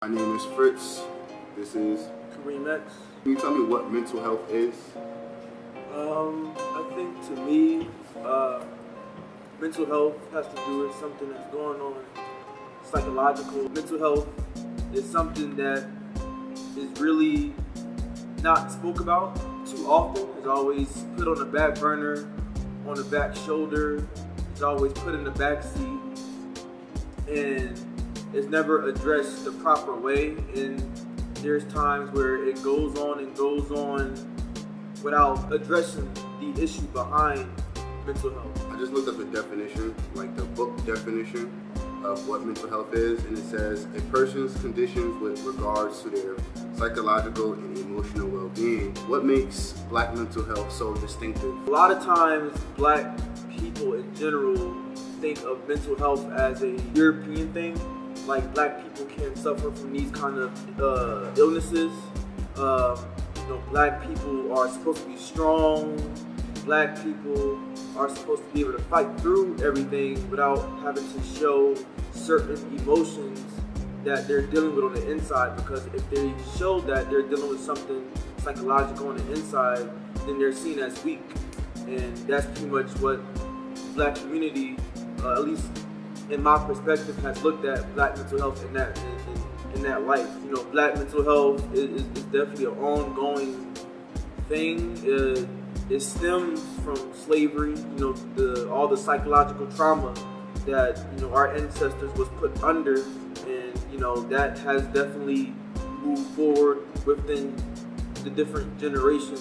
My name is Fritz. This is Kareem X. Can you tell me what mental health is? I think to me, mental health has to do with something that's going on psychological. Mental health is something that is really not spoke about too often. It's always put on the back burner, on the back shoulder. It's always put in the back seat, and it's never addressed the proper way. And there's times where it goes on and goes on without addressing the issue behind mental health. I just looked up the definition, like the book definition of what mental health is, and it says a person's conditions with regards to their psychological and emotional well-being. What makes Black mental health so distinctive? A lot of times, Black people in general think of mental health as a European thing. Like, Black people can suffer from these kind of illnesses. Black people are supposed to be strong. Black people are supposed to be able to fight through everything without having to show certain emotions that they're dealing with on the inside, because if they show that they're dealing with something psychological on the inside, then they're seen as weak. And that's pretty much what Black community, at least in my perspective, has looked at Black mental health in that light. Black mental health is definitely an ongoing thing. It stems from slavery, all the psychological trauma that, our ancestors was put under, and, that has definitely moved forward within the different generations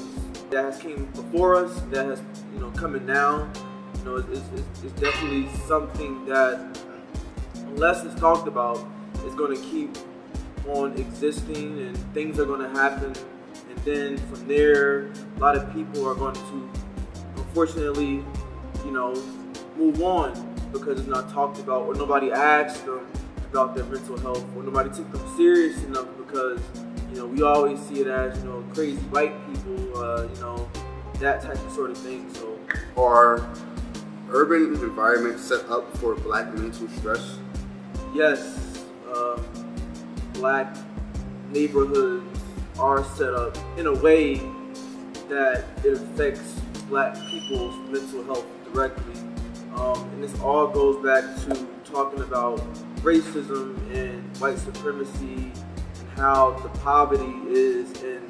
that has came before us, that has, coming now. It's definitely something that, unless it's talked about, is going to keep on existing, and things are going to happen. And then from there, a lot of people are going to, unfortunately, move on because it's not talked about, or nobody asked them about their mental health, or nobody took them serious enough, because, we always see it as, crazy white people, that type of sort of thing. So, Are urban environments set up for Black mental stress? yes, Black neighborhoods are set up in a way that it affects Black people's mental health directly. And this all goes back to talking about racism and white supremacy, and how the poverty is in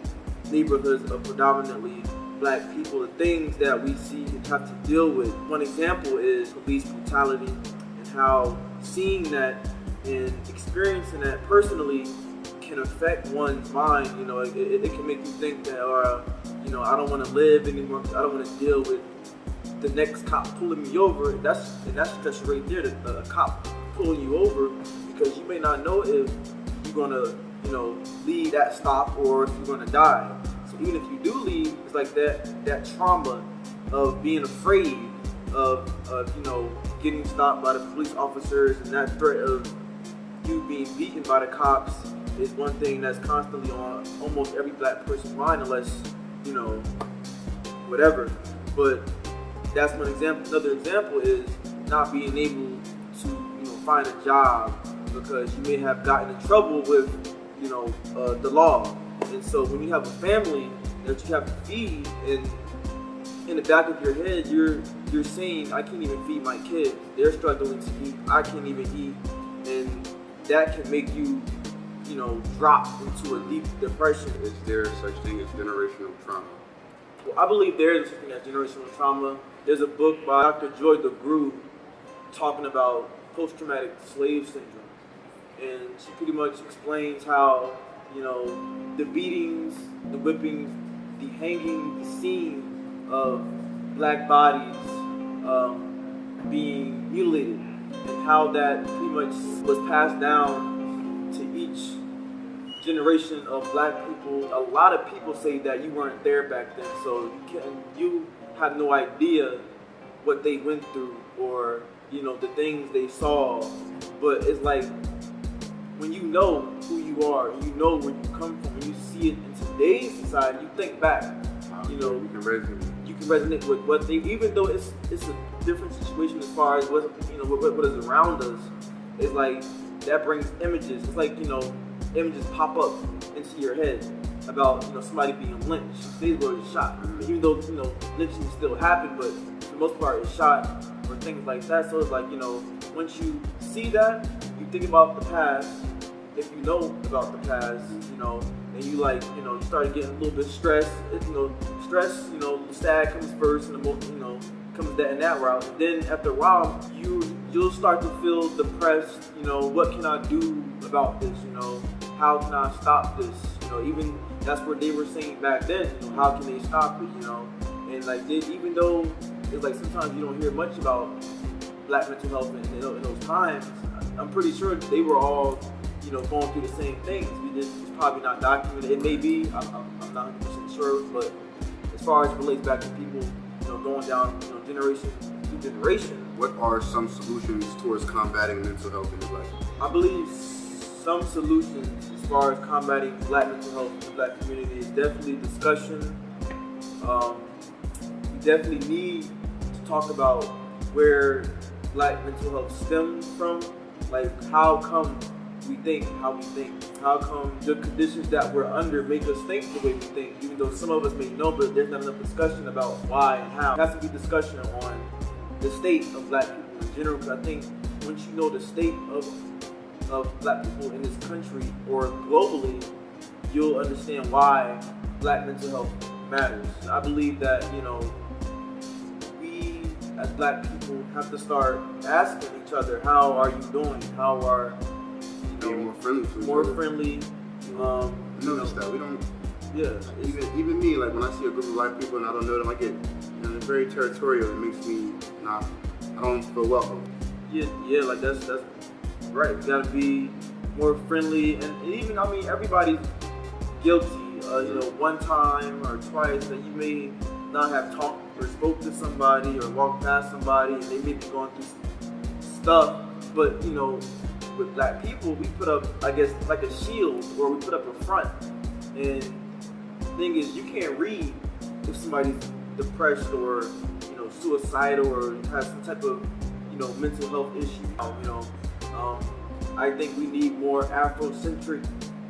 neighborhoods of predominantly Black people, the things that we see and have to deal with. One example is police brutality, and how seeing that and experiencing that personally can affect one's mind. It can make you think that, I don't want to live anymore because I don't want to deal with the next cop pulling me over. And that's stress right there, a cop pulling you over, because you may not know if you're going to, leave that stop, or if you're going to die. So even if you do leave, it's like that trauma of being afraid of getting stopped by the police officers, and that threat of you being beaten by the cops is one thing that's constantly on almost every Black person's mind, unless, whatever. But that's one example. Another example is not being able to, find a job because you may have gotten in trouble with, the law. And so when you have a family that you have to feed, and in the back of your head, you're saying, I can't even feed my kids. They're struggling to eat. I can't even eat. And that can make you, drop into a deep depression. Is there such thing as generational trauma? Well, I believe there is such thing as generational trauma. There's a book by Dr. Joy DeGruy talking about post-traumatic slave syndrome. And she pretty much explains how, the beatings, the whippings, the hanging, the scene of Black bodies being mutilated, and how that pretty much was passed down to each generation of Black people. A lot of people say that you weren't there back then, so you have no idea what they went through, or the things they saw. But it's like, when you know who you are, you know where you come from, when you see it in today's society, you think back. You can resonate with what they, even though it's a different situation as far as what is around us. It's like that brings images. It's like images pop up into your head about somebody being lynched. They were shot, even though lynching still happened, but for the most part it's shot or things like that. So it's like once you see that, you think about the past. If you know about the past, and you you started getting a little bit stressed. Stress, sad comes first, and comes that in that route. And then after a while, you'll start to feel depressed. What can I do about this? How can I stop this? Even that's what they were saying back then. How can they stop it? And even though it's like sometimes you don't hear much about Black mental health in those times, I'm pretty sure they were all going through the same things. It's probably not documented. It may be. I'm not 100% sure, but as far as it relates back to people, going down, generation to generation. What are some solutions towards combating mental health in the Black? I believe some solutions as far as combating Black mental health in the Black community is definitely discussion. We definitely need to talk about where Black mental health stems from. Like, how come we think how we think? How come the conditions that we're under make us think the way we think, even though some of us may know, but there's not enough discussion about why and how. There has to be discussion on the state of Black people in general, because I think once you know the state of Black people in this country or globally, you'll understand why Black mental health matters. I believe that, we as Black people have to start asking each other, how are you doing? How are being more friendly to each more other. friendly. Notice that we don't. Yeah. Even me, like when I see a group of Black people and I don't know them, I get very territorial. It makes me I don't feel welcome. Yeah, like that's right. You gotta be more friendly, and even everybody's guilty. One time or twice that you may not have talked or spoke to somebody or walked past somebody, and they may be going through stuff, but with Black people, we put up, I guess, like a shield, or we put up a front. And the thing is, you can't read if somebody's depressed or, suicidal or has some type of, mental health issue. I think we need more Afrocentric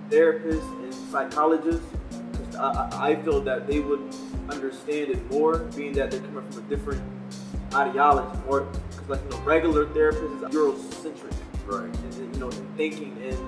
therapists and psychologists. I feel that they would understand it more, being that they're coming from a different ideology. Or, because regular therapists is Eurocentric. Right. And thinking, and